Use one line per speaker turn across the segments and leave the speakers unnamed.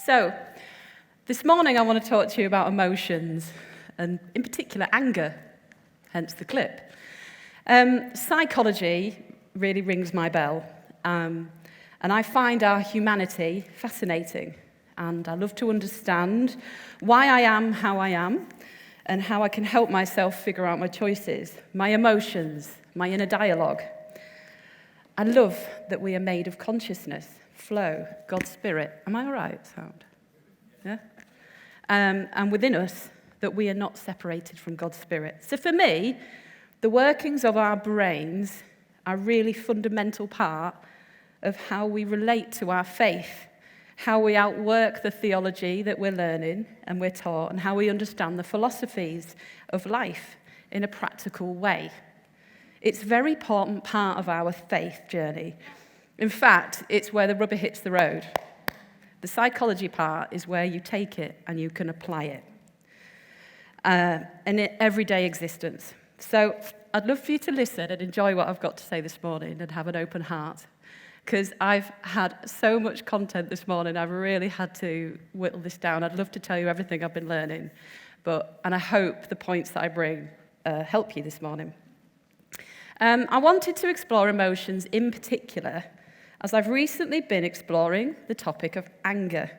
So, this morning I want to talk to you about emotions, and in particular anger, hence the clip. Psychology really rings my bell, and I find our humanity fascinating, and I love to understand why I am how I am, and how I can help myself figure out my choices, my emotions, my inner dialogue. I love that we are made of consciousness, flow, God's Spirit. Am I all right, sound? Yeah? And within us, that we are not separated from God's Spirit. So for me, the workings of our brains are a really fundamental part of how we relate to our faith, how we outwork the theology that we're learning and we're taught, and how we understand the philosophies of life in a practical way. It's a very important part of our faith journey. In fact, it's where the rubber hits the road. The psychology part is where you take it and you can apply it in everyday existence. So I'd love for you to listen and enjoy what I've got to say this morning and have an open heart, because I've had so much content this morning, I've really had to whittle this down. I'd love to tell you everything I've been learning, and I hope the points that I bring help you this morning. I wanted to explore emotions in particular, as I've recently been exploring the topic of anger,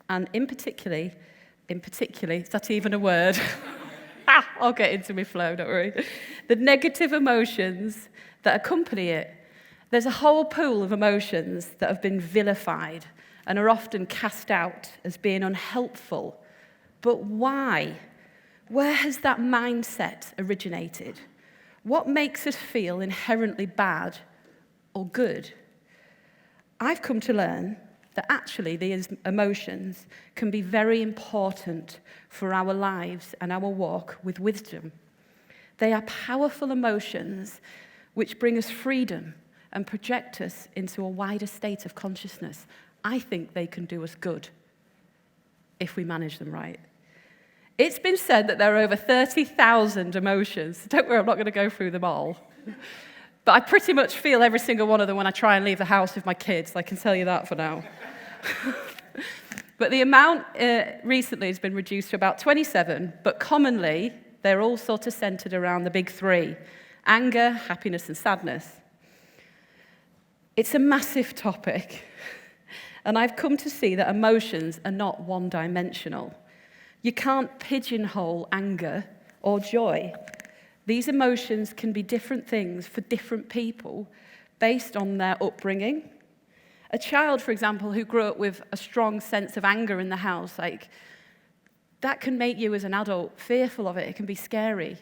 and in particular, is that even a word? I'll get into my flow, don't worry. The negative emotions that accompany it. There's a whole pool of emotions that have been vilified and are often cast out as being unhelpful. But why? Where has that mindset originated? What makes us feel inherently bad or good? I've come to learn that actually these emotions can be very important for our lives and our walk with wisdom. They are powerful emotions which bring us freedom and project us into a wider state of consciousness. I think they can do us good if we manage them right. It's been said that there are over 30,000 emotions. Don't worry, I'm not going to go through them all. But I pretty much feel every single one of them when I try and leave the house with my kids. I can tell you that for now. But the amount recently has been reduced to about 27, but commonly they're all sort of centered around the big three: anger, happiness, and sadness. It's a massive topic, and I've come to see that emotions are not one-dimensional. You can't pigeonhole anger or joy. These emotions can be different things for different people based on their upbringing. A child, for example, who grew up with a strong sense of anger in the house, that can make you as an adult fearful of it. It can be scary.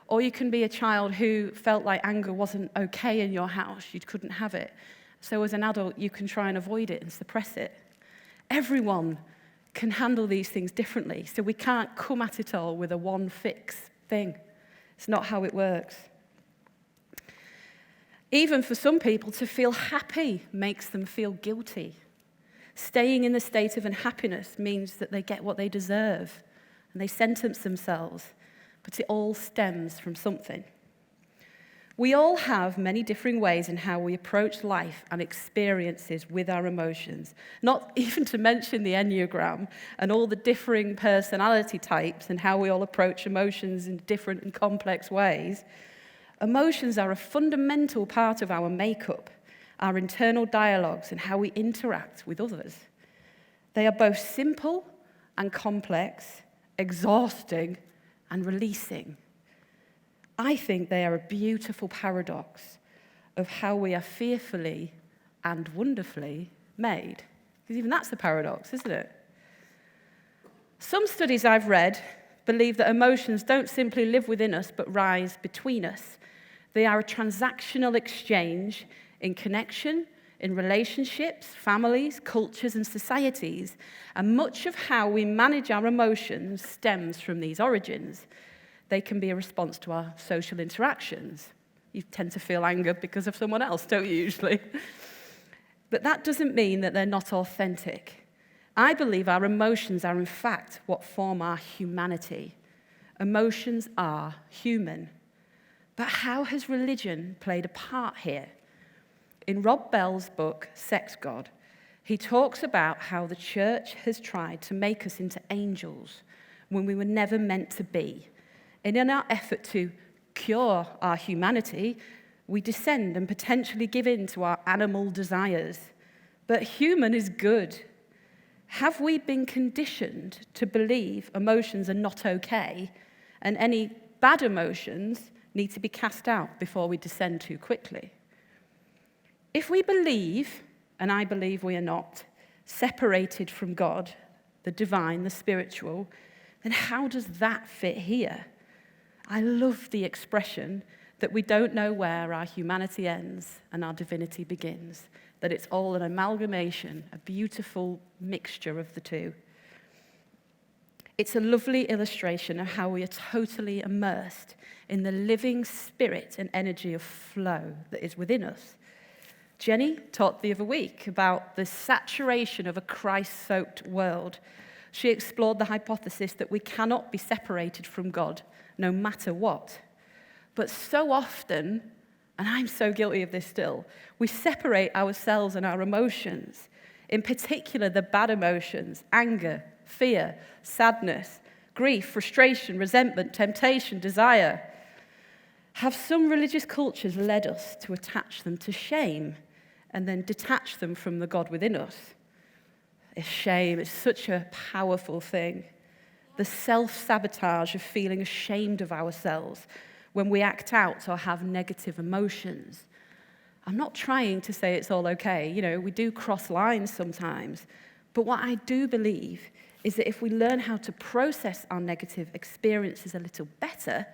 Or you can be a child who felt like anger wasn't okay in your house. You couldn't have it. So as an adult, you can try and avoid it and suppress it. Everyone can handle these things differently. So we can't come at it all with a one-fix thing. It's not how it works. Even for some people, to feel happy makes them feel guilty. Staying in the state of unhappiness means that they get what they deserve, and they sentence themselves. But it all stems from something. We all have many differing ways in how we approach life and experiences with our emotions, not even to mention the Enneagram and all the differing personality types and how we all approach emotions in different and complex ways. Emotions are a fundamental part of our makeup, our internal dialogues, and how we interact with others. They are both simple and complex, exhausting and releasing. I think they are a beautiful paradox of how we are fearfully and wonderfully made. Because even that's a paradox, isn't it? Some studies I've read believe that emotions don't simply live within us, but rise between us. They are a transactional exchange in connection, in relationships, families, cultures, and societies. And much of how we manage our emotions stems from these origins. They can be a response to our social interactions. You tend to feel anger because of someone else, don't you, usually? But that doesn't mean that they're not authentic. I believe our emotions are, in fact, what form our humanity. Emotions are human. But how has religion played a part here? In Rob Bell's book, Sex God, He talks about how the church has tried to make us into angels when we were never meant to be. And in our effort to cure our humanity, we descend and potentially give in to our animal desires. But human is good. Have we been conditioned to believe emotions are not okay and any bad emotions need to be cast out before we descend too quickly? If we believe, and I believe we are not, separated from God, the divine, the spiritual, then how does that fit here? I love the expression that we don't know where our humanity ends and our divinity begins, that it's all an amalgamation, a beautiful mixture of the two. It's a lovely illustration of how we are totally immersed in the living spirit and energy of flow that is within us. Jenny taught the other week about the saturation of a Christ-soaked world. She explored the hypothesis that we cannot be separated from God, no matter what. But so often, and I'm so guilty of this still, we separate ourselves and our emotions, in particular the bad emotions, anger, fear, sadness, grief, frustration, resentment, temptation, desire. Have some religious cultures led us to attach them to shame and then detach them from the God within us? It's shame. It's such a powerful thing. The self-sabotage of feeling ashamed of ourselves when we act out or have negative emotions. I'm not trying to say it's all okay. You know, we do cross lines sometimes. But what I do believe is that if we learn how to process our negative experiences a little better,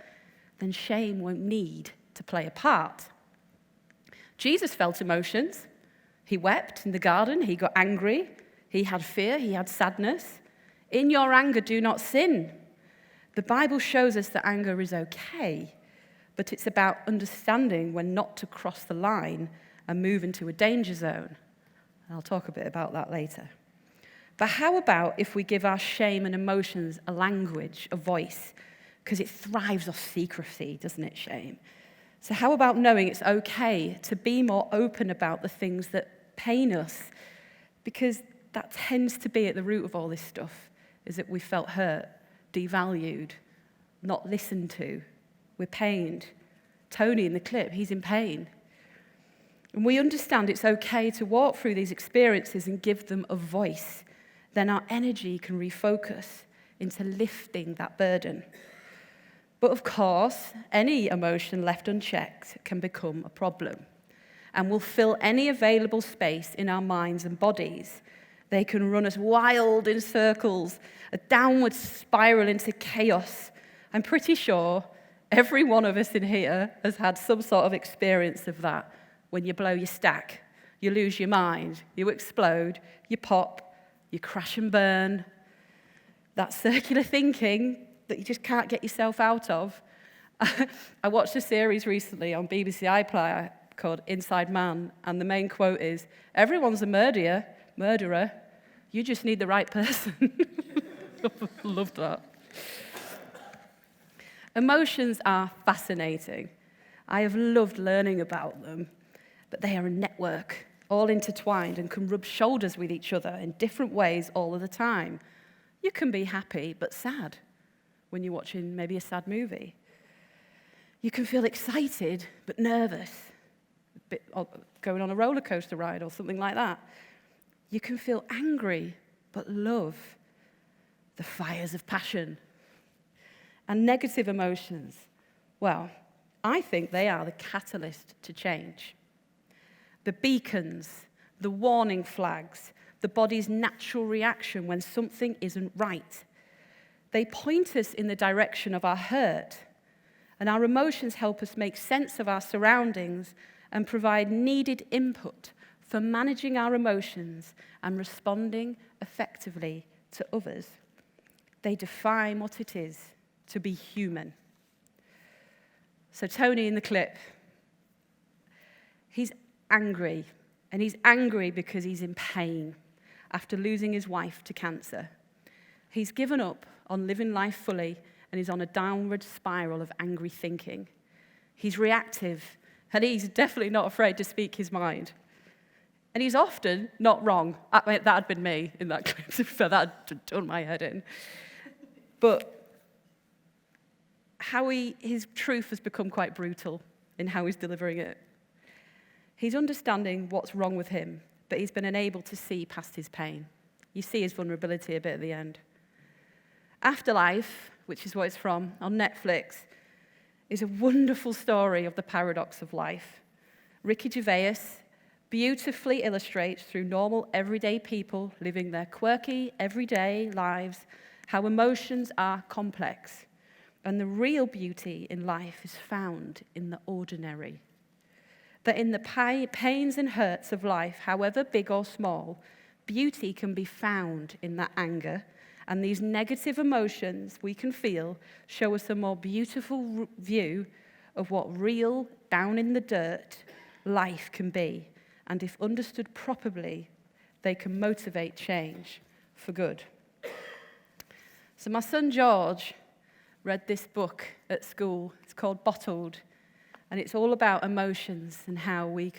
then shame won't need to play a part. Jesus felt emotions. He wept in the garden. He got angry. He had fear. He had sadness. In your anger, do not sin. The Bible shows us that anger is okay, but it's about understanding when not to cross the line and move into a danger zone. I'll talk a bit about that later. But how about if we give our shame and emotions a language, a voice? Because it thrives off secrecy, doesn't it, shame? So how about knowing it's okay to be more open about the things that pain us? Because that tends to be at the root of all this stuff, is that we felt hurt, devalued, not listened to. We're pained. Tony in the clip, he's in pain. And we understand it's okay to walk through these experiences and give them a voice. Then our energy can refocus into lifting that burden. But of course, any emotion left unchecked can become a problem and will fill any available space in our minds and bodies. They can run us wild in circles, a downward spiral into chaos. I'm pretty sure every one of us in here has had some sort of experience of that. When you blow your stack, you lose your mind, you explode, you pop, you crash and burn. That circular thinking that you just can't get yourself out of. I watched a series recently on BBC iPlayer called Inside Man, and the main quote is, "Everyone's a murderer, you just need the right person." Love that. Emotions are fascinating. I have loved learning about them, but they are a network, all intertwined, and can rub shoulders with each other in different ways all of the time. You can be happy but sad when you're watching maybe a sad movie. You can feel excited but nervous, going on a roller coaster ride or something like that. You can feel angry but love, the fires of passion. And negative emotions, well, I think they are the catalyst to change. The beacons, the warning flags, the body's natural reaction when something isn't right. They point us in the direction of our hurt, and our emotions help us make sense of our surroundings and provide needed input for managing our emotions and responding effectively to others. They define what it is to be human. So Tony in the clip, he's angry, and he's angry because he's in pain after losing his wife to cancer. He's given up on living life fully, and he's on a downward spiral of angry thinking. He's reactive, and he's definitely not afraid to speak his mind. And he's often not wrong. That had been me in that clip, so that had done my head in. But his truth has become quite brutal in how he's delivering it. He's understanding what's wrong with him, but he's been unable to see past his pain. You see his vulnerability a bit at the end. Afterlife, which is what it's from, on Netflix, is a wonderful story of the paradox of life. Ricky Gervais beautifully illustrates through normal, everyday people living their quirky, everyday lives how emotions are complex. And the real beauty in life is found in the ordinary. That in the pains and hurts of life, however big or small, beauty can be found in that anger. And these negative emotions we can feel show us a more beautiful view of what real, down in the dirt, life can be. And if understood properly, they can motivate change for good. So my son George read this book at school. It's called Bottled, and it's all about emotions and how we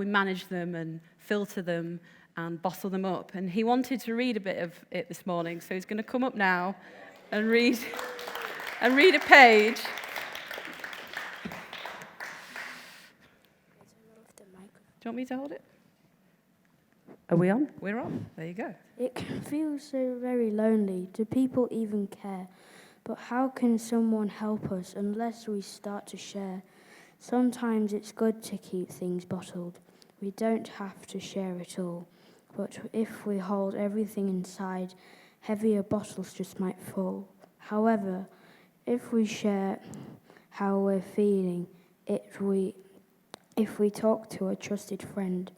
manage them and filter them and bottle them up. And he wanted to read a bit of it this morning, so he's going to come up now and read a page. Do you want me to hold it? Are we on? We're on. There you go.
It can feel so very lonely. Do people even care? But how can someone help us unless we start to share? Sometimes it's good to keep things bottled. We don't have to share it all. But if we hold everything inside, heavier bottles just might fall. However, if we share how we're feeling, if we talk to a trusted friend,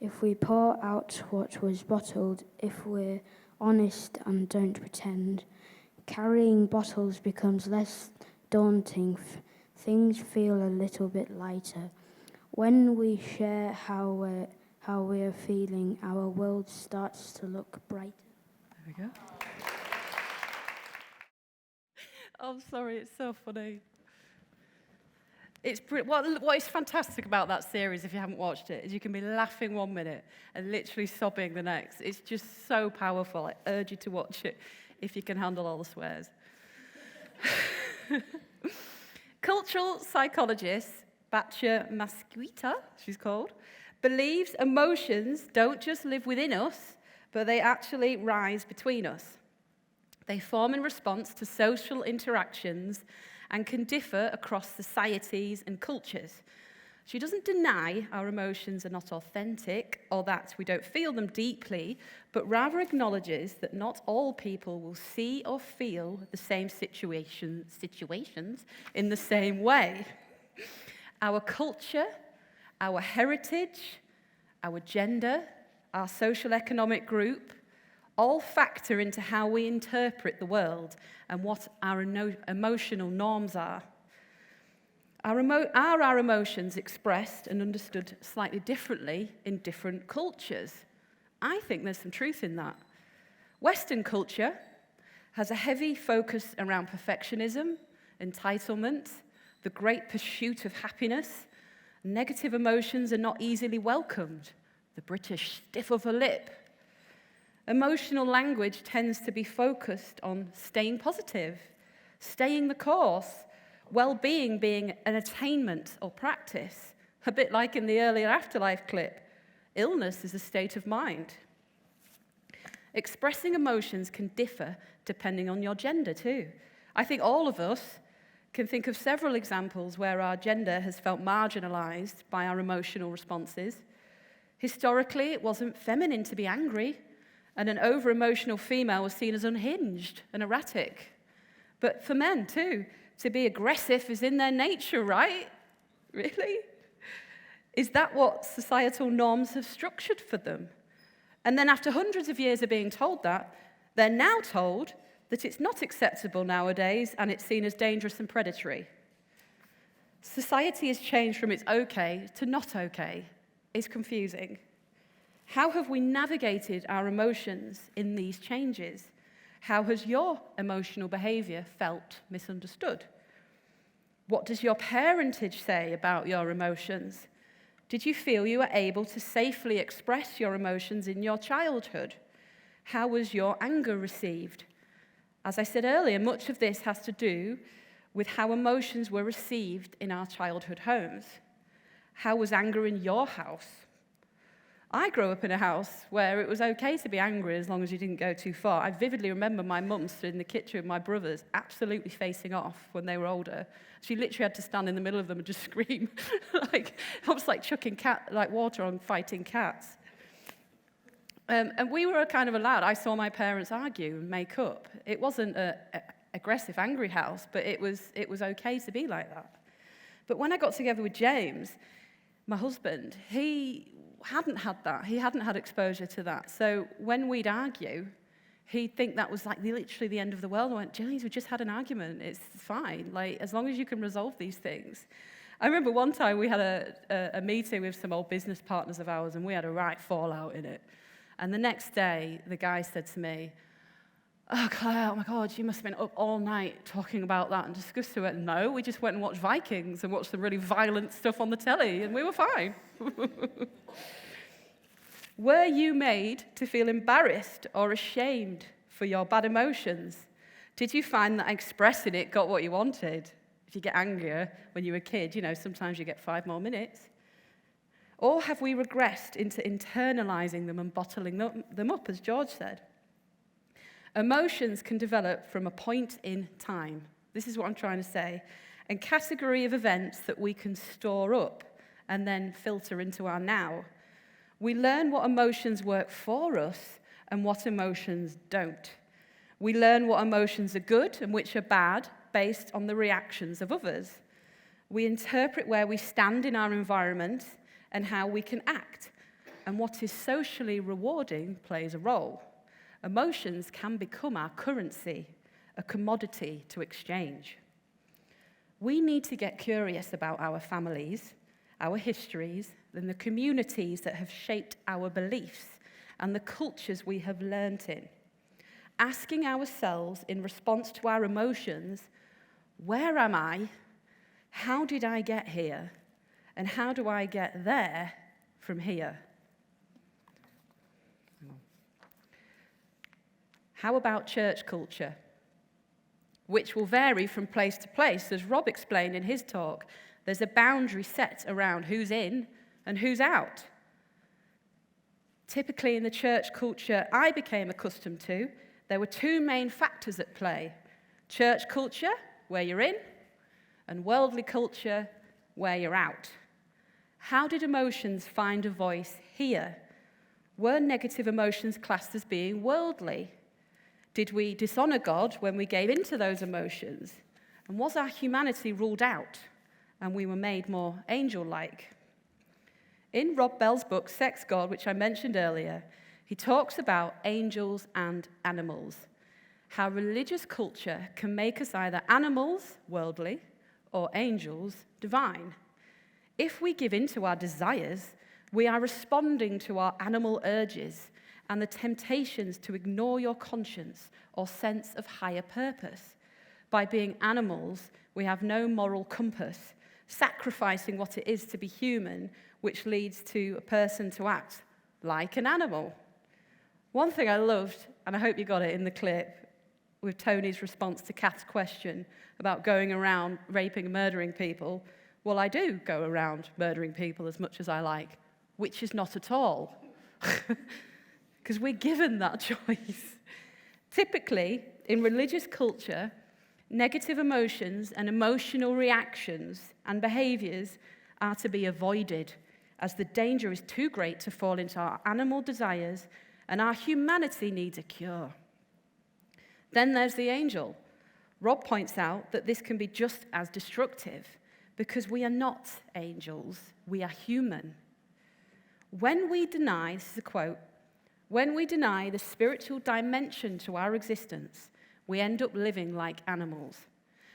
if we pour out what was bottled, if we're honest and don't pretend, carrying bottles becomes less daunting. Things feel a little bit lighter. When we share how we're feeling, our world starts to look brighter.
There we go. I'm sorry, it's so funny. What is fantastic about that series, if you haven't watched it, is you can be laughing 1 minute and literally sobbing the next. It's just so powerful. I urge you to watch it if you can handle all the swears. Cultural psychologist Batya Masquita, she's called, believes emotions don't just live within us, but they actually rise between us. They form in response to social interactions and can differ across societies and cultures. She doesn't deny our emotions are not authentic or that we don't feel them deeply, but rather acknowledges that not all people will see or feel the same situations in the same way. Our culture, our heritage, our gender, our social economic group, all factor into how we interpret the world and what our emotional norms are. Are our emotions expressed and understood slightly differently in different cultures? I think there's some truth in that. Western culture has a heavy focus around perfectionism, entitlement, the great pursuit of happiness. Negative emotions are not easily welcomed. The British stiff upper lip. Emotional language tends to be focused on staying positive, staying the course, well-being being an attainment or practice, a bit like in the earlier afterlife clip. Illness is a state of mind. Expressing emotions can differ depending on your gender too. I think all of us can think of several examples where our gender has felt marginalized by our emotional responses. Historically, it wasn't feminine to be angry, and an over-emotional female was seen as unhinged and erratic. But for men too, to be aggressive is in their nature, right? Really? Is that what societal norms have structured for them? And then after hundreds of years of being told that, they're now told that it's not acceptable nowadays and it's seen as dangerous and predatory. Society has changed from it's okay to not okay. It's confusing. How have we navigated our emotions in these changes? How has your emotional behavior felt misunderstood? What does your parentage say about your emotions? Did you feel you were able to safely express your emotions in your childhood? How was your anger received? As I said earlier, much of this has to do with how emotions were received in our childhood homes. How was anger in your house? I grew up in a house where it was okay to be angry as long as you didn't go too far. I vividly remember my mum stood in the kitchen with my brothers, absolutely facing off when they were older. She literally had to stand in the middle of them and just scream, almost like chucking water on fighting cats. And we were kind of allowed. I saw my parents argue and make up. It wasn't an aggressive, angry house, but it was okay to be like that. But when I got together with James, my husband, he hadn't had that. He hadn't had exposure to that. So when we'd argue, he'd think that was like literally the end of the world. I went, James, we just had an argument. It's fine. Like, as long as you can resolve these things. I remember one time we had a meeting with some old business partners of ours, and we had a right fallout in it. And the next day, the guy said to me, "Oh, Claire, oh my God, you must have been up all night talking about that and discussing it." No, we just went and watched Vikings and watched some really violent stuff on the telly, and we were fine. Were you made to feel embarrassed or ashamed for your bad emotions? Did you find that expressing it got what you wanted? If you get angrier when you were a kid, sometimes you get 5 more minutes. Or have we regressed into internalizing them and bottling them up, as George said? Emotions can develop from a point in time. This is what I'm trying to say. A category of events that we can store up and then filter into our now. We learn what emotions work for us and what emotions don't. We learn what emotions are good and which are bad based on the reactions of others. We interpret where we stand in our environment and how we can act. And what is socially rewarding plays a role. Emotions can become our currency, a commodity to exchange. We need to get curious about our families, our histories, and the communities that have shaped our beliefs and the cultures we have learnt in. Asking ourselves in response to our emotions, where am I? How did I get here? And how do I get there from here? How about church culture? Which will vary from place to place. As Rob explained in his talk, there's a boundary set around who's in and who's out. Typically in the church culture I became accustomed to, there were 2 main factors at play. Church culture, where you're in, and worldly culture, where you're out. How did emotions find a voice here? Were negative emotions classed as being worldly? Did we dishonor God when we gave into those emotions? And was our humanity ruled out and we were made more angel-like? In Rob Bell's book, Sex God, which I mentioned earlier, he talks about angels and animals, how religious culture can make us either animals, worldly, or angels, divine. If we give in to our desires, we are responding to our animal urges and the temptations to ignore your conscience or sense of higher purpose. By being animals, we have no moral compass, sacrificing what it is to be human, which leads to a person to act like an animal. One thing I loved, and I hope you got it in the clip, with Tony's response to Kath's question about going around raping and murdering people. Well, I do go around murdering people as much as I like, which is not at all. Because we're given that choice. Typically, in religious culture, negative emotions and emotional reactions and behaviors are to be avoided, as the danger is too great to fall into our animal desires, and our humanity needs a cure. Then there's the angel. Rob points out that this can be just as destructive, because we are not angels, we are human. When we deny, this is a quote, when we deny the spiritual dimension to our existence, we end up living like animals.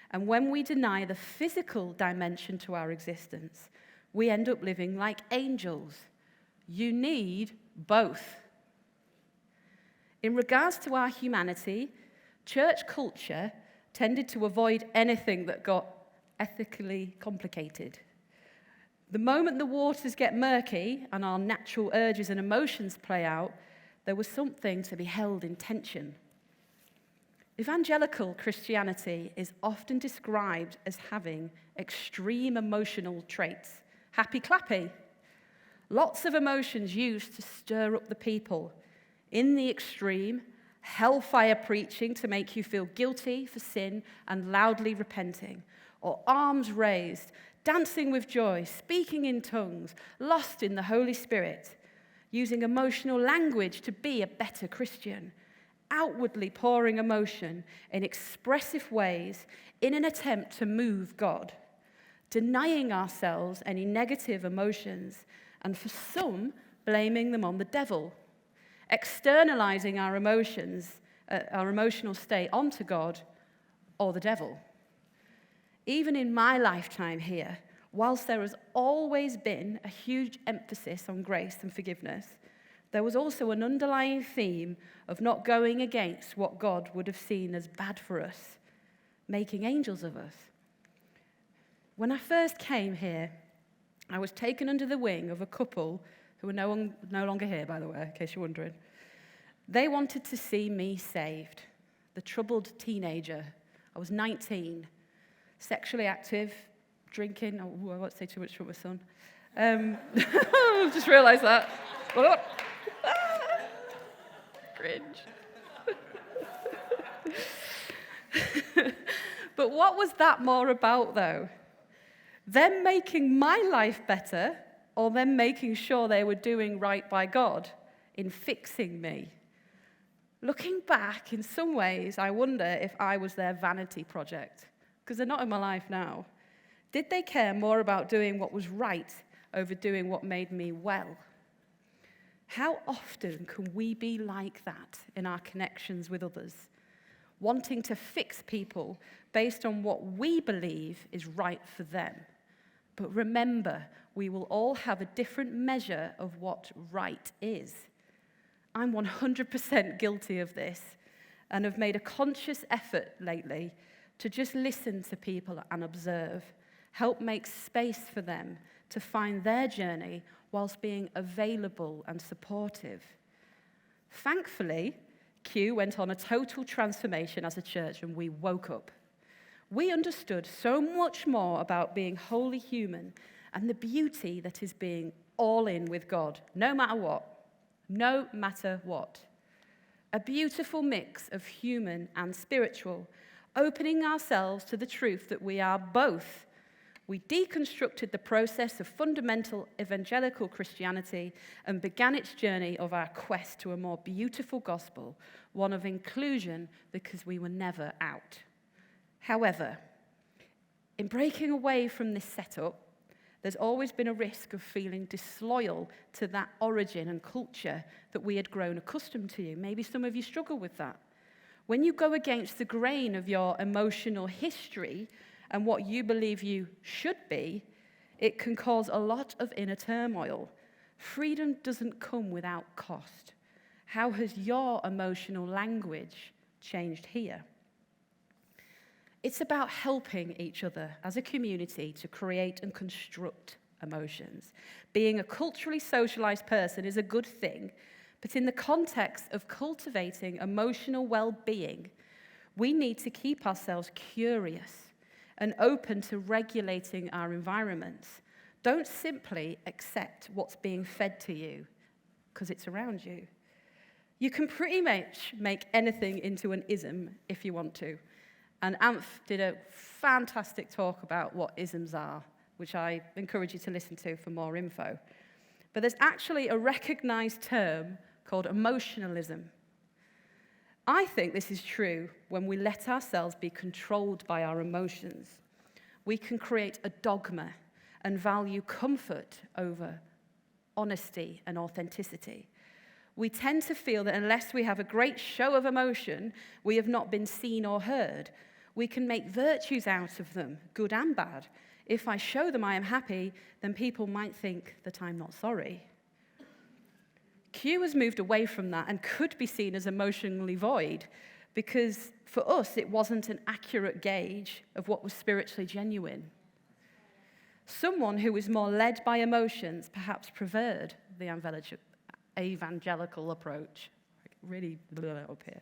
And when we deny the physical dimension to our existence, we end up living like angels. You need both. In regards to our humanity, church culture tended to avoid anything that got ethically complicated. The moment the waters get murky and our natural urges and emotions play out, there was something to be held in tension. Evangelical Christianity is often described as having extreme emotional traits. Happy clappy. Lots of emotions used to stir up the people. In the extreme, hellfire preaching to make you feel guilty for sin and loudly repenting. Or arms raised, dancing with joy, speaking in tongues, lost in the Holy Spirit, using emotional language to be a better Christian, outwardly pouring emotion in expressive ways in an attempt to move God, denying ourselves any negative emotions, and for some, blaming them on the devil, externalizing our emotions, our emotional state onto God or the devil. Even in my lifetime here, whilst there has always been a huge emphasis on grace and forgiveness, there was also an underlying theme of not going against what God would have seen as bad for us, making angels of us. When I first came here, I was taken under the wing of a couple who are no longer here, by the way, in case you're wondering. They wanted to see me saved, the troubled teenager. I was 19, sexually active, drinking. Oh, I won't say too much for my son. I've just realised that. Cringe. But what was that more about, though? Them making my life better, or them making sure they were doing right by God in fixing me? Looking back, in some ways, I wonder if I was their vanity project, because they're not in my life now. Did they care more about doing what was right over doing what made me well? How often can we be like that in our connections with others, wanting to fix people based on what we believe is right for them? But remember, we will all have a different measure of what right is. I'm 100% guilty of this and have made a conscious effort lately to just listen to people and observe, help make space for them to find their journey whilst being available and supportive. Thankfully, Q went on a total transformation as a church and we woke up. We understood so much more about being wholly human and the beauty that is being all in with God, no matter what. No matter what. A beautiful mix of human and spiritual, opening ourselves to the truth that we are both. We deconstructed the process of fundamental evangelical Christianity and began its journey of our quest to a more beautiful gospel, one of inclusion because we were never out. However, in breaking away from this setup, there's always been a risk of feeling disloyal to that origin and culture that we had grown accustomed to. Maybe some of you struggle with that. When you go against the grain of your emotional history and what you believe you should be, it can cause a lot of inner turmoil. Freedom doesn't come without cost. How has your emotional language changed here? It's about helping each other as a community to create and construct emotions. Being a culturally socialized person is a good thing, but in the context of cultivating emotional well-being, we need to keep ourselves curious and open to regulating our environments. Don't simply accept what's being fed to you because it's around you. You can pretty much make anything into an ism if you want to. And Amph did a fantastic talk about what isms are, which I encourage you to listen to for more info. But there's actually a recognized term called emotionalism. I think this is true when we let ourselves be controlled by our emotions. We can create a dogma and value comfort over honesty and authenticity. We tend to feel that unless we have a great show of emotion, we have not been seen or heard. We can make virtues out of them, good and bad. If I show them I am happy, then people might think that I'm not sorry. Q has moved away from that and could be seen as emotionally void because for us it wasn't an accurate gauge of what was spiritually genuine. Someone who was more led by emotions perhaps preferred the evangelical approach. Really blew it up here.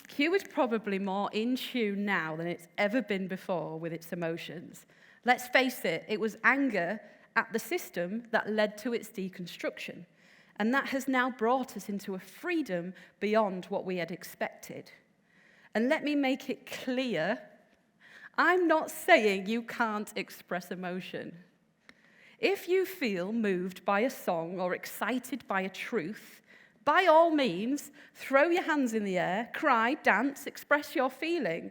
Q is probably more in tune now than it's ever been before with its emotions. Let's face it, it was anger at the system that led to its deconstruction. And that has now brought us into a freedom beyond what we had expected. And let me make it clear, I'm not saying you can't express emotion. If you feel moved by a song or excited by a truth, by all means, throw your hands in the air, cry, dance, express your feeling.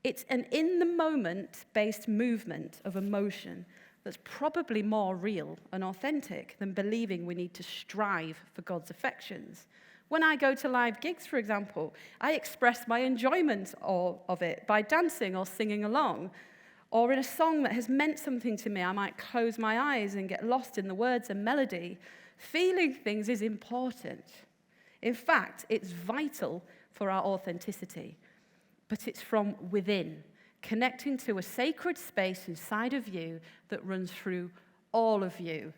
It's an in-the-moment based movement of emotion that's probably more real and authentic than believing we need to strive for God's affections. When I go to live gigs, for example, I express my enjoyment of it by dancing or singing along. Or in a song that has meant something to me, I might close my eyes and get lost in the words and melody. Feeling things is important. In fact, it's vital for our authenticity. But it's from within, connecting to a sacred space inside of you that runs through all of you,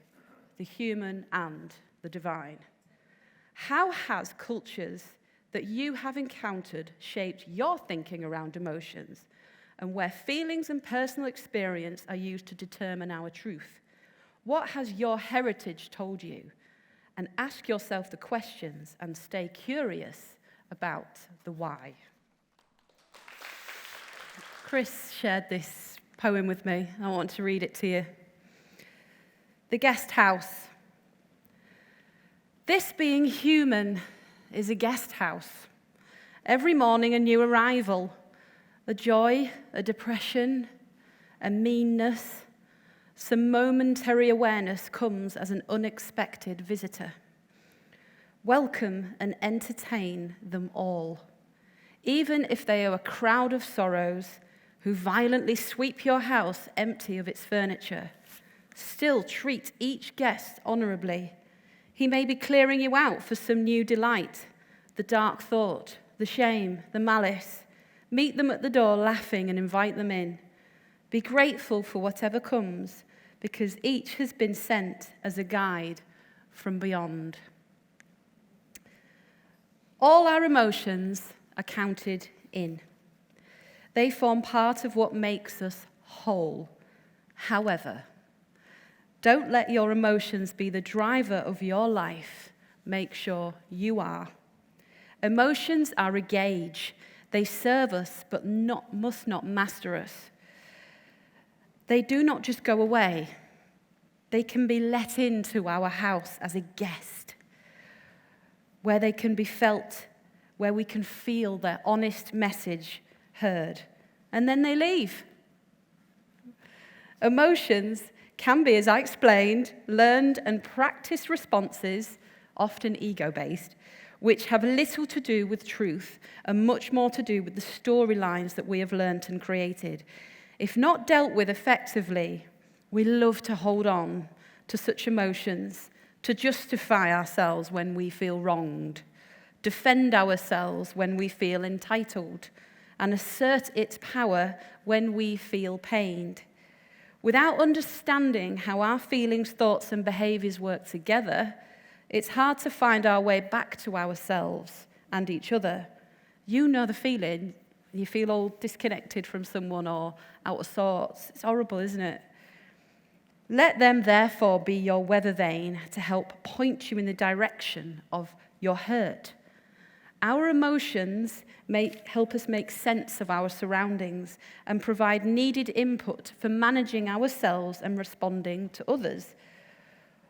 the human and the divine. How has cultures that you have encountered shaped your thinking around emotions, and where feelings and personal experience are used to determine our truth? What has your heritage told you? And ask yourself the questions and stay curious about the why. Chris shared this poem with me. I want to read it to you. The Guest House. This being human is a guest house. Every morning a new arrival, a joy, a depression, a meanness, some momentary awareness comes as an unexpected visitor. Welcome and entertain them all, even if they are a crowd of sorrows who violently sweep your house empty of its furniture. Still treat each guest honorably. He may be clearing you out for some new delight, the dark thought, the shame, the malice. Meet them at the door laughing and invite them in. Be grateful for whatever comes, because each has been sent as a guide from beyond. All our emotions are counted in. They form part of what makes us whole. However, don't let your emotions be the driver of your life. Make sure you are. Emotions are a gauge. They serve us, but must not master us. They do not just go away. They can be let into our house as a guest, where they can be felt, where we can feel their honest message heard, and then they leave. Emotions can be, as I explained, learned and practiced responses, often ego-based, which have little to do with truth and much more to do with the storylines that we have learned and created. If not dealt with effectively, we love to hold on to such emotions, to justify ourselves when we feel wronged, defend ourselves when we feel entitled, and assert its power when we feel pained. Without understanding how our feelings, thoughts, and behaviors work together, it's hard to find our way back to ourselves and each other. You know the feeling. You feel all disconnected from someone or out of sorts. It's horrible, isn't it? Let them, therefore, be your weather vane to help point you in the direction of your hurt. Our emotions may help us make sense of our surroundings and provide needed input for managing ourselves and responding to others.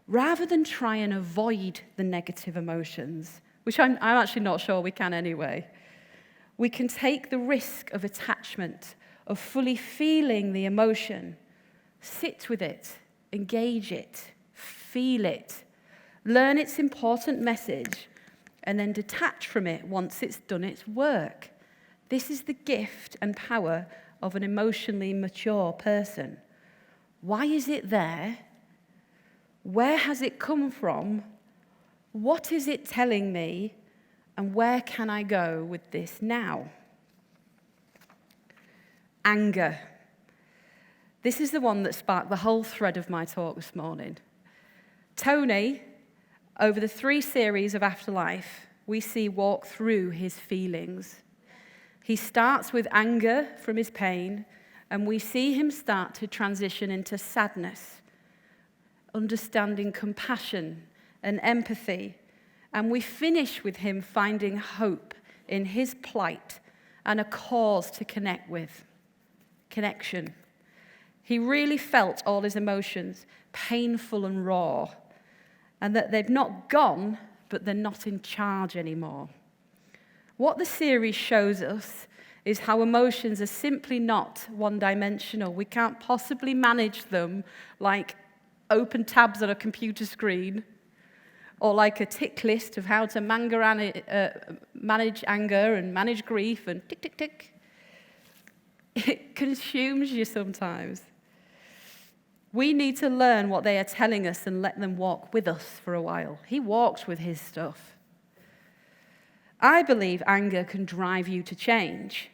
Rather than try and avoid the negative emotions, which I'm actually not sure we can anyway, we can take the risk of attachment, of fully feeling the emotion, sit with it, engage it, feel it, learn its important message, and then detach from it once it's done its work. This is the gift and power of an emotionally mature person. Why is it there? Where has it come from? What is it telling me? And where can I go with this now? Anger. This is the one that sparked the whole thread of my talk this morning. Tony, over the 3 series of Afterlife, we see walk through his feelings. He starts with anger from his pain, and we see him start to transition into sadness, understanding compassion and empathy, and we finish with him finding hope in his plight and a cause to connect with. Connection. He really felt all his emotions, painful and raw, and that they've not gone, but they're not in charge anymore. What the series shows us is how emotions are simply not one-dimensional. We can't possibly manage them like open tabs on a computer screen or like a tick list of how to manage anger and manage grief and tick, tick, tick. It consumes you sometimes. We need to learn what they are telling us and let them walk with us for a while. He walks with his stuff. I believe anger can drive you to change.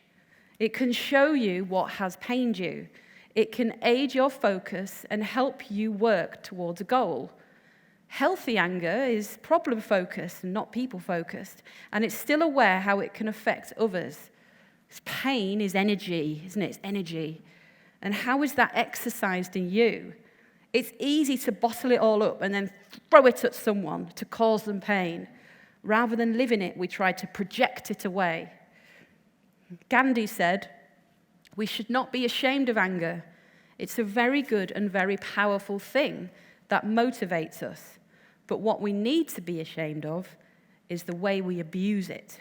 It can show you what has pained you. It can aid your focus and help you work towards a goal. Healthy anger is problem-focused and not people-focused, and it's still aware how it can affect others. Pain is energy, isn't it? It's energy. And how is that exercised in you? It's easy to bottle it all up and then throw it at someone to cause them pain. Rather than live in it, we try to project it away. Gandhi said, "We should not be ashamed of anger. It's a very good and very powerful thing that motivates us. But what we need to be ashamed of is the way we abuse it."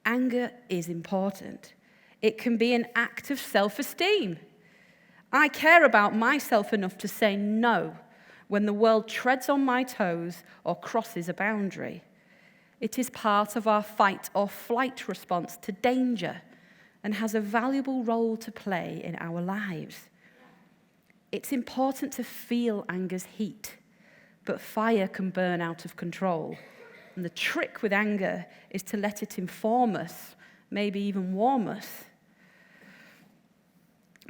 Anger is important. It can be an act of self-esteem. I care about myself enough to say no when the world treads on my toes or crosses a boundary. It is part of our fight or flight response to danger and has a valuable role to play in our lives. It's important to feel anger's heat, but fire can burn out of control. And the trick with anger is to let it inform us, maybe even warm us,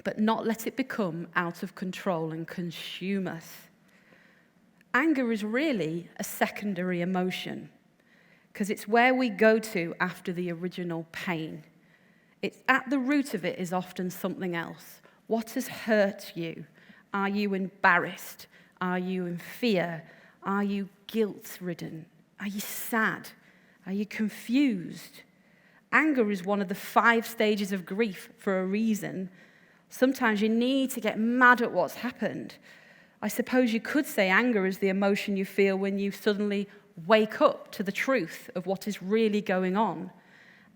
but not let it become out of control and consume us. Anger is really a secondary emotion because it's where we go to after the original pain. It's at the root of it is often something else. What has hurt you? Are you embarrassed? Are you in fear? Are you guilt-ridden? Are you sad? Are you confused? Anger is one of the 5 stages of grief for a reason. Sometimes you need to get mad at what's happened. I suppose you could say anger is the emotion you feel when you suddenly wake up to the truth of what is really going on.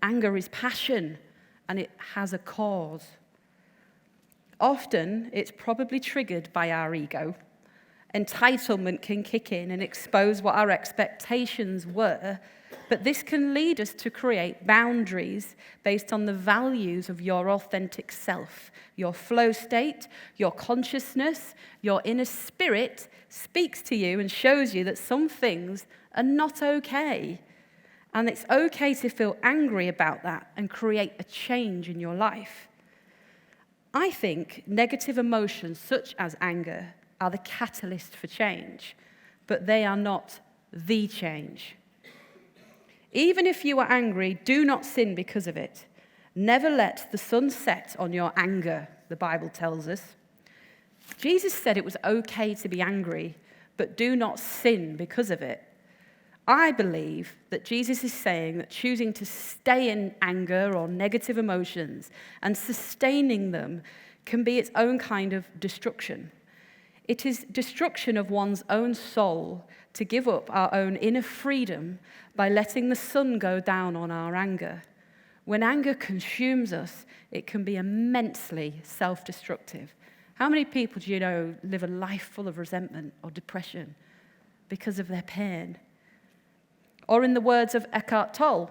Anger is passion, and it has a cause. Often, it's probably triggered by our ego. Entitlement can kick in and expose what our expectations were, but this can lead us to create boundaries based on the values of your authentic self. Your flow state, your consciousness, your inner spirit speaks to you and shows you that some things are not okay. And it's okay to feel angry about that and create a change in your life. I think negative emotions such as anger are the catalyst for change, but they are not the change. Even if you are angry, do not sin because of it. Never let the sun set on your anger, the Bible tells us. Jesus said it was okay to be angry, but do not sin because of it. I believe that Jesus is saying that choosing to stay in anger or negative emotions and sustaining them can be its own kind of destruction. It is destruction of one's own soul to give up our own inner freedom by letting the sun go down on our anger. When anger consumes us, it can be immensely self-destructive. How many people do you know live a life full of resentment or depression because of their pain? Or in the words of Eckhart Tolle,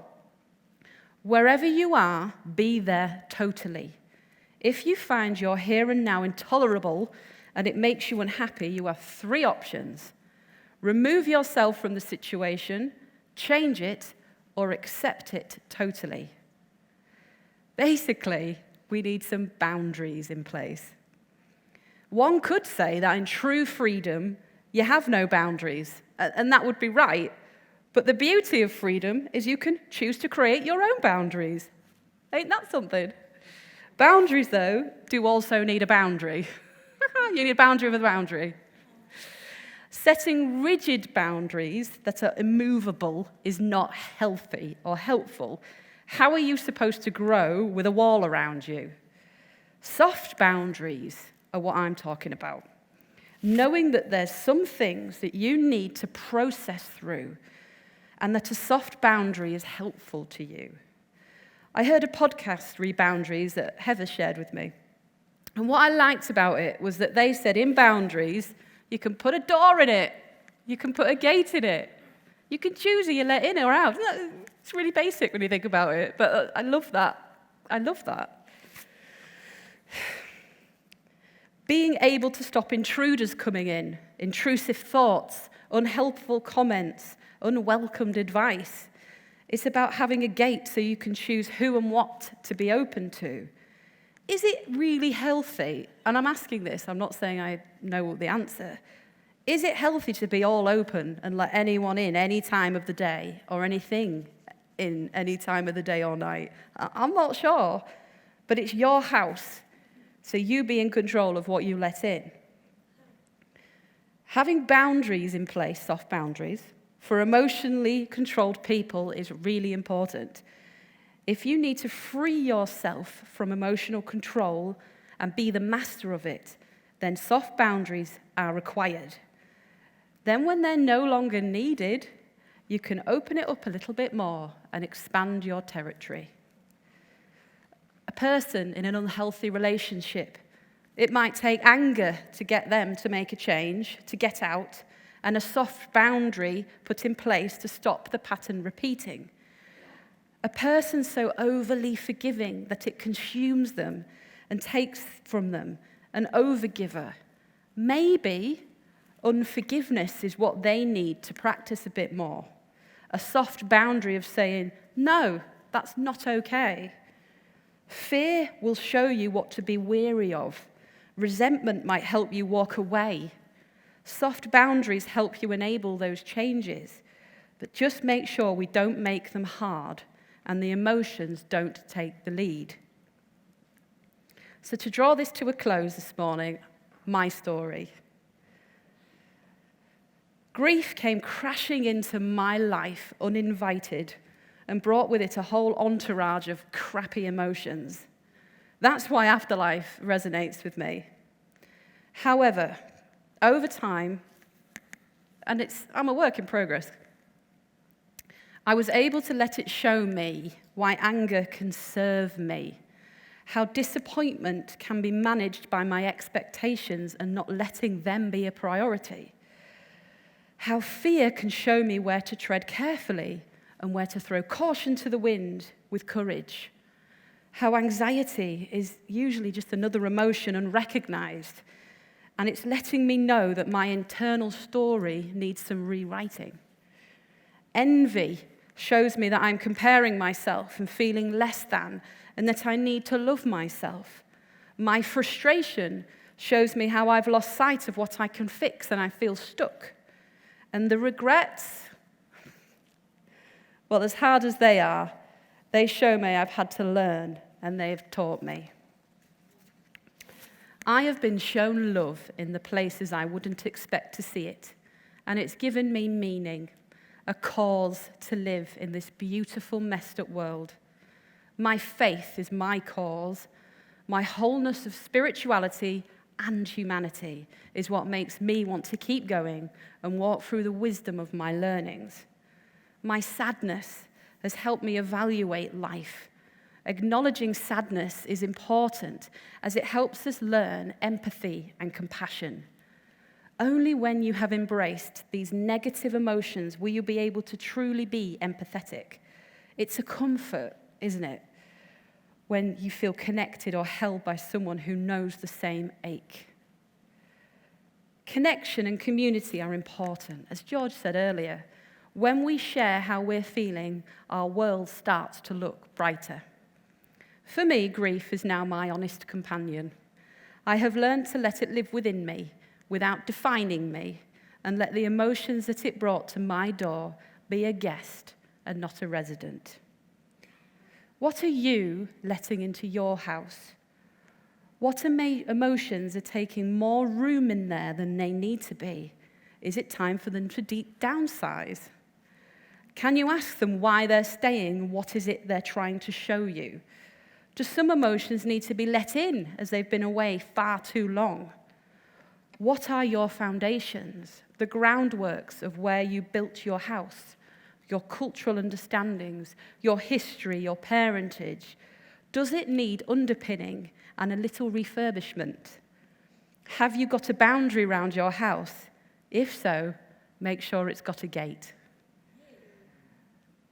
wherever you are, be there totally. If you find your here and now intolerable and it makes you unhappy, you have 3 options. Remove yourself from the situation, change it, or accept it totally. Basically, we need some boundaries in place. One could say that in true freedom, you have no boundaries, and that would be right. But the beauty of freedom is you can choose to create your own boundaries. Ain't that something? Boundaries, though, do also need a boundary. You need a boundary with a boundary. Setting rigid boundaries that are immovable is not healthy or helpful. How are you supposed to grow with a wall around you? Soft boundaries are what I'm talking about. Knowing that there's some things that you need to process through and that a soft boundary is helpful to you. I heard a podcast, Re Boundaries, that Heather shared with me. And what I liked about it was that they said in boundaries, you can put a door in it. You can put a gate in it. You can choose who you let in or out. It's really basic when you think about it, but I love that. I love that. Being able to stop intruders coming in, intrusive thoughts, unhelpful comments, unwelcomed advice. It's about having a gate so you can choose who and what to be open to. Is it really healthy? And I'm asking this, I'm not saying I know the answer. Is it healthy to be all open and let anyone in any time of the day or anything in any time of the day or night? I'm not sure, but it's your house, so you be in control of what you let in. Having boundaries in place, soft boundaries, for emotionally controlled people is really important. If you need to free yourself from emotional control and be the master of it, then soft boundaries are required. Then when they're no longer needed, you can open it up a little bit more and expand your territory. A person in an unhealthy relationship, it might take anger to get them to make a change, to get out, and a soft boundary put in place to stop the pattern repeating. A person so overly forgiving that it consumes them and takes from them, an overgiver. Maybe unforgiveness is what they need to practice a bit more. A soft boundary of saying, no, that's not okay. Fear will show you what to be wary of. Resentment might help you walk away. Soft boundaries help you enable those changes, but just make sure we don't make them hard and the emotions don't take the lead. So to draw this to a close this morning, my story. Grief came crashing into my life uninvited and brought with it a whole entourage of crappy emotions. That's why afterlife resonates with me. However, over time, and I'm a work in progress, I was able to let it show me why anger can serve me, how disappointment can be managed by my expectations and not letting them be a priority, how fear can show me where to tread carefully and where to throw caution to the wind with courage, how anxiety is usually just another emotion unrecognized, and it's letting me know that my internal story needs some rewriting. Envy shows me that I'm comparing myself and feeling less than, and that I need to love myself. My frustration shows me how I've lost sight of what I can fix and I feel stuck. And the regrets, well, as hard as they are, they show me I've had to learn, and they've taught me. I have been shown love in the places I wouldn't expect to see it, and it's given me meaning, a cause to live in this beautiful, messed up world. My faith is my cause. My wholeness of spirituality and humanity is what makes me want to keep going and walk through the wisdom of my learnings. My sadness has helped me evaluate life. Acknowledging sadness is important as it helps us learn empathy and compassion. Only when you have embraced these negative emotions will you be able to truly be empathetic. It's a comfort, isn't it, when you feel connected or held by someone who knows the same ache. Connection and community are important. As George said earlier, when we share how we're feeling, our world starts to look brighter. For me, grief is now my honest companion. I have learned to let it live within me without defining me, and let the emotions that it brought to my door be a guest and not a resident. What are you letting into your house? What emotions are taking more room in there than they need to be? Is it time for them to downsize? Can you ask them why they're staying? What is it they're trying to show you? Do some emotions need to be let in as they've been away far too long? What are your foundations, the groundworks of where you built your house, your cultural understandings, your history, your parentage? Does it need underpinning and a little refurbishment? Have you got a boundary around your house? If so, make sure it's got a gate.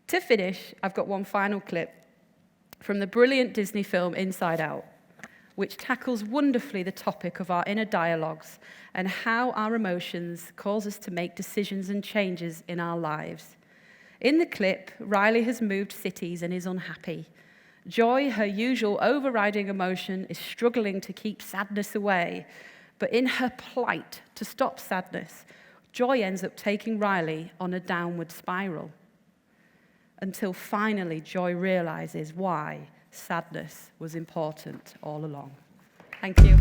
To finish, I've got one final clip from the brilliant Disney film Inside Out, which tackles wonderfully the topic of our inner dialogues and how our emotions cause us to make decisions and changes in our lives. In the clip, Riley has moved cities and is unhappy. Joy, her usual overriding emotion, is struggling to keep sadness away, but in her plight to stop sadness, Joy ends up taking Riley on a downward spiral, until finally Joy realizes why sadness was important all along. Thank you.